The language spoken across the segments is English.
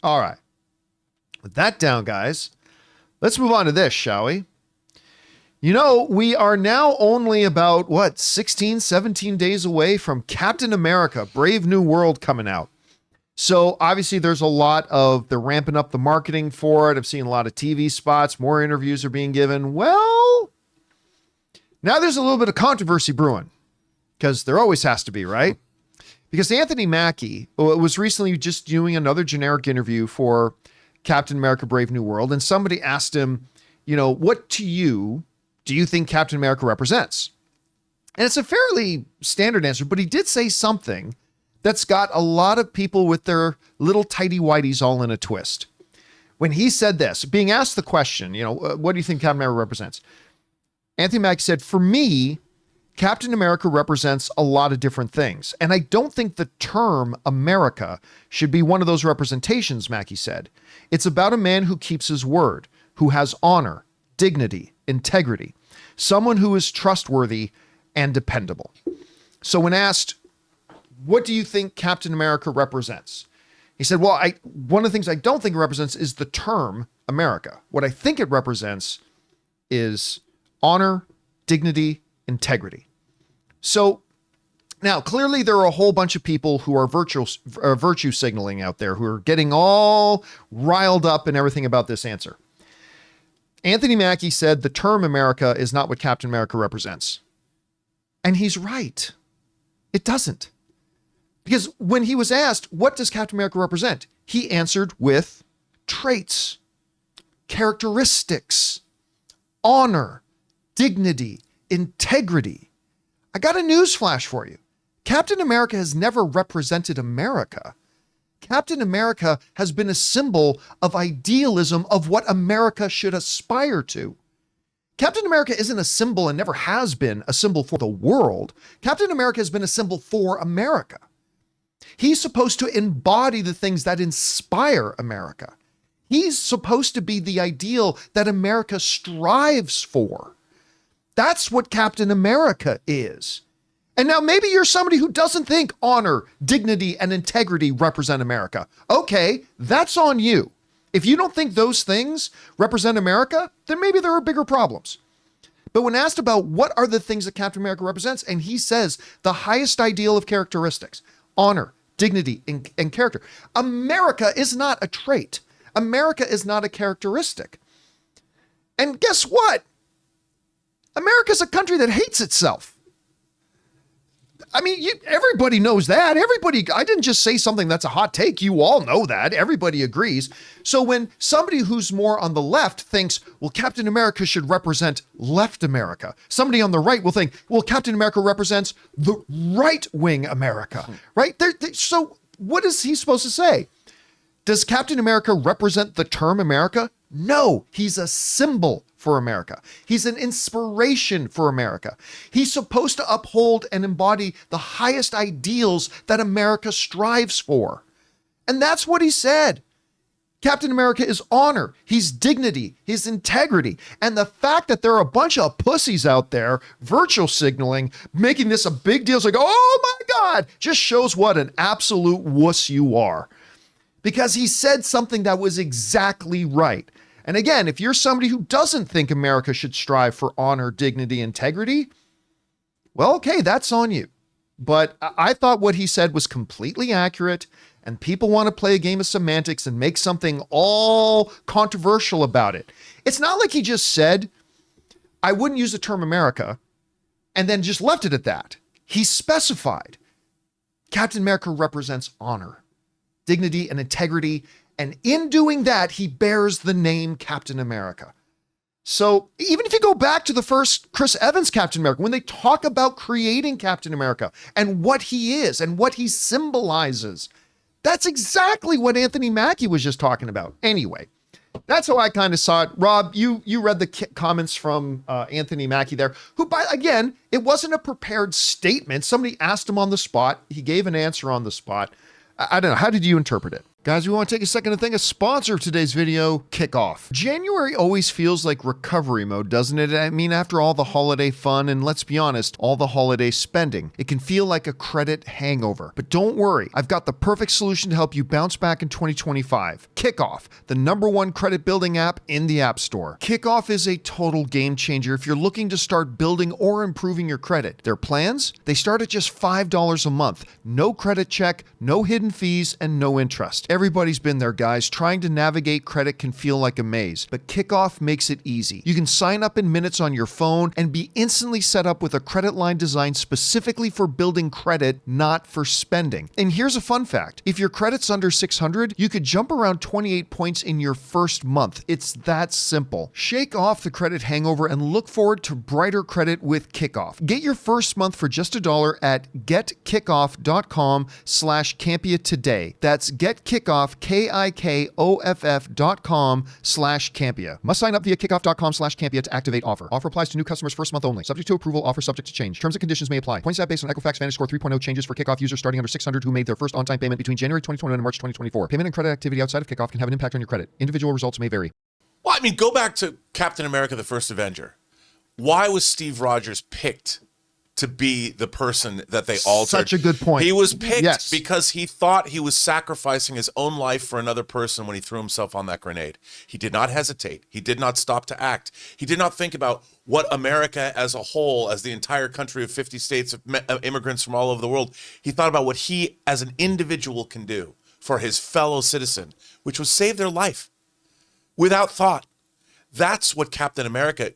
All right. With that down, guys, let's move on to this, shall we? You know, we are now only about, 16, 17 days away from Captain America, Brave New World coming out. So obviously they're ramping up the marketing for it. I've seen a lot of TV spots, more interviews are being given. Well, now there's a little bit of controversy brewing, because there always has to be, right? Because Anthony Mackie was recently just doing another generic interview for Captain America Brave New World, and somebody asked him, what to you do you think Captain America represents? And it's a fairly standard answer, but he did say something that's got a lot of people with their little tighty whities all in a twist. When he said this, being asked the question, what do you think Captain America represents? Anthony Mackie said, for me, Captain America represents a lot of different things. And I don't think the term America should be one of those representations, Mackie said. It's about a man who keeps his word, who has honor, dignity, integrity, someone who is trustworthy and dependable. So when asked, what do you think Captain America represents? He said, well, one of the things I don't think it represents is the term America. What I think it represents is honor, dignity, integrity. So now clearly there are a whole bunch of people who are virtue signaling out there, who are getting all riled up and everything about this answer. Anthony Mackie said the term America is not what Captain America represents. And he's right. It doesn't. Because when he was asked, what does Captain America represent? He answered with traits, characteristics, honor, dignity, integrity. I got a news flash for you. Captain America has never represented America. Captain America has been a symbol of idealism of what America should aspire to. Captain America isn't a symbol and never has been a symbol for the world. Captain America has been a symbol for America. He's supposed to embody the things that inspire America. He's supposed to be the ideal that America strives for. That's what Captain America is. And now maybe you're somebody who doesn't think honor, dignity, and integrity represent America. Okay, that's on you. If you don't think those things represent America, then maybe there are bigger problems. But when asked about what are the things that Captain America represents, and he says the highest ideal of characteristics, honor, dignity, and character. America is not a trait. America is not a characteristic. And guess what? America's a country that hates itself. I mean, everybody knows that. I didn't just say something that's a hot take. You all know that. Everybody agrees. So when somebody who's more on the left thinks, well, Captain America should represent left America, somebody on the right will think, well, Captain America represents the right-wing America, right? So what is he supposed to say? Does Captain America represent the term America? No, he's a symbol for America. He's an inspiration for America. He's supposed to uphold and embody the highest ideals that America strives for. And that's what he said. Captain America is honor, he's dignity, his integrity. And the fact that there are a bunch of pussies out there virtual signaling, making this a big deal, it's like, oh my God, just shows what an absolute wuss you are. Because he said something that was exactly right. And again, if you're somebody who doesn't think America should strive for honor, dignity, integrity, well, okay, that's on you. But I thought what he said was completely accurate, and people want to play a game of semantics and make something all controversial about it. It's not like he just said, I wouldn't use the term America, and then just left it at that. He specified Captain America represents honor, dignity, and integrity. And in doing that, he bears the name Captain America. So even if you go back to the first Chris Evans Captain America, when they talk about creating Captain America and what he is and what he symbolizes, that's exactly what Anthony Mackie was just talking about. Anyway, that's how I kind of saw it. Rob, you read the comments from Anthony Mackie there, who, again, it wasn't a prepared statement. Somebody asked him on the spot. He gave an answer on the spot. I don't know. How did you interpret it? Guys, we want to take a second to thank a sponsor of today's video, Kikoff. January always feels like recovery mode, doesn't it? I mean, after all the holiday fun and, let's be honest, all the holiday spending, it can feel like a credit hangover. But don't worry, I've got the perfect solution to help you bounce back in 2025. Kikoff, the #1 credit building app in the App Store. Kikoff is a total game changer if you're looking to start building or improving your credit. Their plans? They start at just $5 a month. No credit check, no hidden fees, and no interest. Everybody's been there, guys. Trying to navigate credit can feel like a maze, but Kikoff makes it easy. You can sign up in minutes on your phone and be instantly set up with a credit line designed specifically for building credit, not for spending. And here's a fun fact. If your credit's under 600, you could jump around 28 points in your first month. It's that simple. Shake off the credit hangover and look forward to brighter credit with Kikoff. Get your first month for just $1 at getkikoff.com/Campea today. That's getkikoff, KIKOFF.com/Campea. Must sign up via kikoff.com/Campea to activate offer. Offer applies to new customers first month only. Subject to approval. Offer subject to change. Terms and conditions may apply. Points out based on Equifax VantageScore 3.0 changes for Kikoff users starting under 600 who made their first on-time payment between January 2021 and March 2024. Payment and credit activity outside of Kikoff can have an impact on your credit. Individual results may vary. Well, I mean, go back to Captain America, the First Avenger. Why was Steve Rogers picked to be the person that they altered? Such a good point. He was picked Yes. because he thought he was sacrificing his own life for another person when he threw himself on that grenade. He did not hesitate. He did not stop to act. He did not think about what America as a whole, as the entire country of 50 states of immigrants from all over the world, he thought about what he as an individual can do for his fellow citizen, which was save their life without thought. That's what Captain America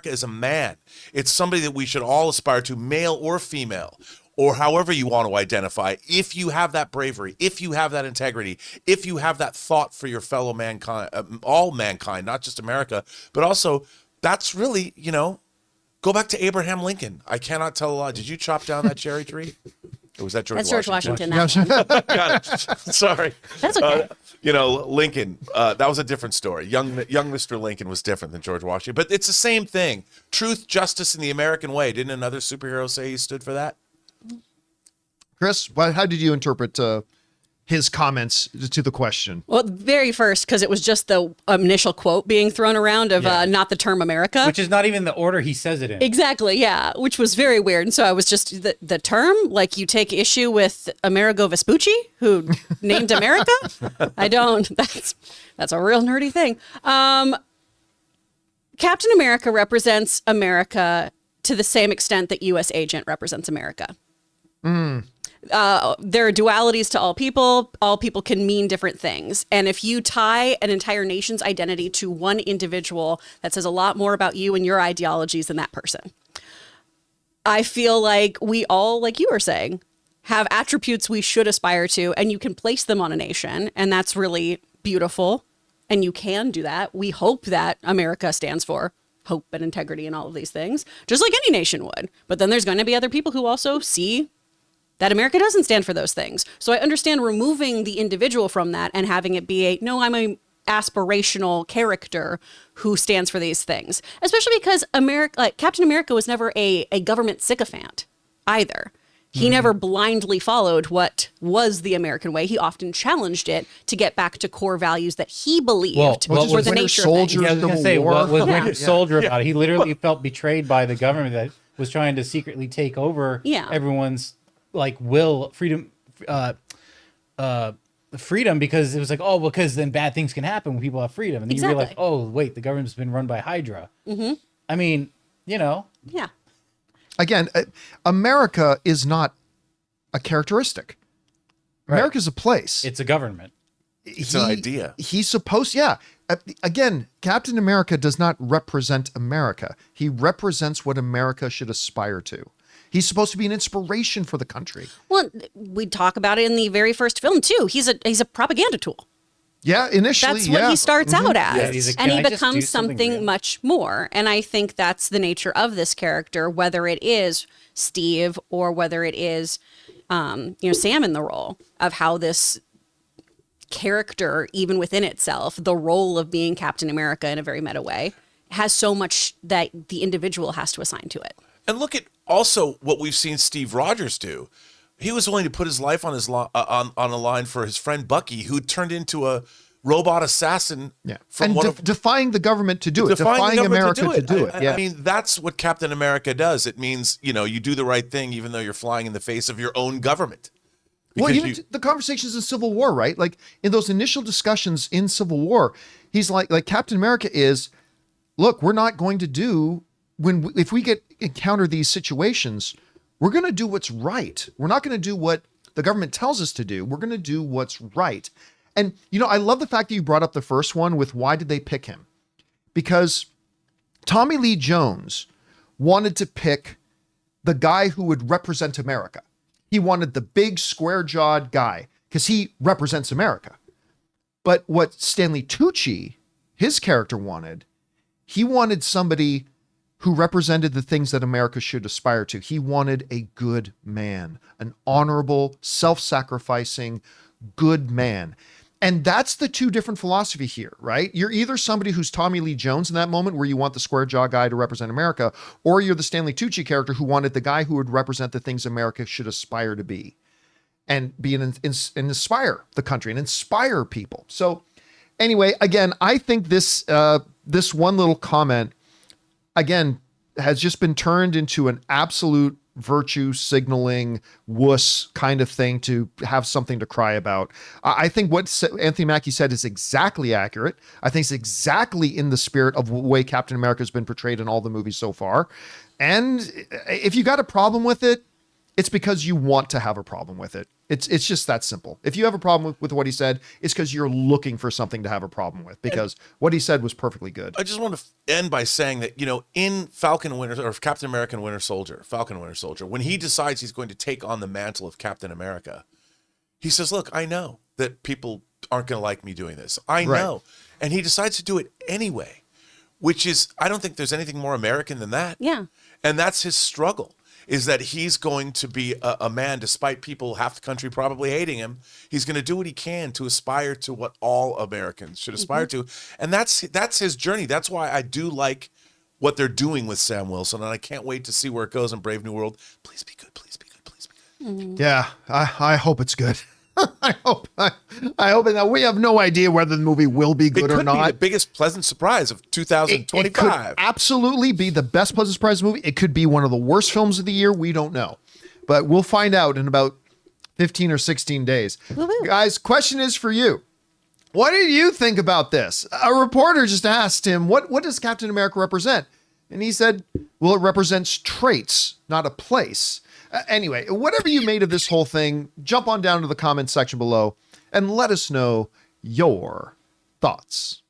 is a man. It's somebody that we should all aspire to, male or female, or however you want to identify. If you have that bravery, if you have that integrity, if you have that thought for your fellow mankind, all mankind, not just America, but also that's really, go back to Abraham Lincoln. I cannot tell a lie. Did you chop down that cherry tree? Or was that George Washington? That's George Washington. Got it. Sorry. That's okay. Lincoln, that was a different story. Young Mr. Lincoln was different than George Washington. But it's the same thing. Truth, justice, and the American way. Didn't another superhero say he stood for that? Chris, how did you interpret his comments to the question? Well, very first, because it was just the initial quote being thrown around of not the term America. Which is not even the order he says it in. Exactly, yeah, which was very weird. And so I was just, the term, like you take issue with Amerigo Vespucci, who named America? I don't, that's a real nerdy thing. Captain America represents America to the same extent that U.S. Agent represents America. There are dualities to all people. All people can mean different things. And if you tie an entire nation's identity to one individual, that says a lot more about you and your ideologies than that person. I feel like we all, like you were saying, have attributes we should aspire to, and you can place them on a nation. And that's really beautiful. And you can do that. We hope that America stands for hope and integrity and all of these things, just like any nation would. But then there's going to be other people who also see that America doesn't stand for those things. So I understand removing the individual from that and having it be I'm a aspirational character who stands for these things, especially because Captain America was never a government sycophant either. He never blindly followed what was the American way. He often challenged it to get back to core values that he believed were the nature of things. Yeah, I was going to say, what was Winter Soldier about? He literally felt betrayed by the government that was trying to secretly take over everyone's freedom, because it was because then bad things can happen when people have freedom. And then you realize, oh, wait, the government's been run by Hydra. Mm-hmm. I mean, Yeah. Again, America is not a characteristic. Right. America's a place. It's a government. It's an idea. He's supposed, Again, Captain America does not represent America. He represents what America should aspire to. He's supposed to be an inspiration for the country. Well, we talk about it in the very first film too. He's a propaganda tool. Yeah, initially, that's what he starts out as, Yeah, and he becomes something much more. And I think that's the nature of this character, whether it is Steve or whether it is, Sam in the role of how this character, even within itself, the role of being Captain America in a very meta way, has so much that the individual has to assign to it. And look at also what we've seen Steve Rogers do. He was willing to put his life on on a line for his friend Bucky, who turned into a robot assassin. Yeah, defying the government to do it, defying America to do it. I mean, that's what Captain America does. It means you do the right thing, even though you're flying in the face of your own government. Well, Because even the conversations in Civil War, right? Like in those initial discussions in Civil War, he's like Captain America is, look, we're not going to do if we encounter these situations, we're going to do what's right. We're not going to do what the government tells us to do. We're going to do what's right. And, I love the fact that you brought up the first one with why did they pick him? Because Tommy Lee Jones wanted to pick the guy who would represent America. He wanted the big square-jawed guy because he represents America. But what Stanley Tucci, his character, wanted, he wanted somebody who represented the things that America should aspire to. He wanted a good man, an honorable, self-sacrificing, good man. And that's the two different philosophy here, right? You're either somebody who's Tommy Lee Jones in that moment where you want the square jaw guy to represent America, or you're the Stanley Tucci character who wanted the guy who would represent the things America should aspire to be and be and inspire the country and inspire people. So anyway, again, I think this one little comment, again, has just been turned into an absolute virtue signaling wuss kind of thing to have something to cry about. I think what Anthony Mackie said is exactly accurate. I think it's exactly in the spirit of the way Captain America has been portrayed in all the movies so far. And if you got a problem with it, it's because you want to have a problem with it. It's just that simple. If you have a problem with what he said, it's because you're looking for something to have a problem with, because what he said was perfectly good. I just want to end by saying that, in Captain America Winter Soldier, when he decides he's going to take on the mantle of Captain America, he says, look, I know that people aren't going to like me doing this. I know. Right. And he decides to do it anyway, which is, I don't think there's anything more American than that. Yeah. And that's his struggle. Is that he's going to be a man, despite people, half the country probably hating him, he's going to do what he can to aspire to what all Americans should aspire to. And that's his journey. That's why I do like what they're doing with Sam Wilson, and I can't wait to see where it goes in Brave New World. Please be good, please be good, please be good. Yeah, I hope it's good. I hope that we have no idea whether the movie will be good or not. It could be the biggest pleasant surprise of 2025. It could absolutely be the best pleasant surprise movie. It could be one of the worst films of the year. We don't know, but we'll find out in about 15 or 16 days. Woo-hoo. Guys, question is for you. What did you think about this? A reporter just asked him, what does Captain America represent? And he said, well, it represents traits, not a place. Anyway, whatever you made of this whole thing, jump on down to the comments section below and let us know your thoughts.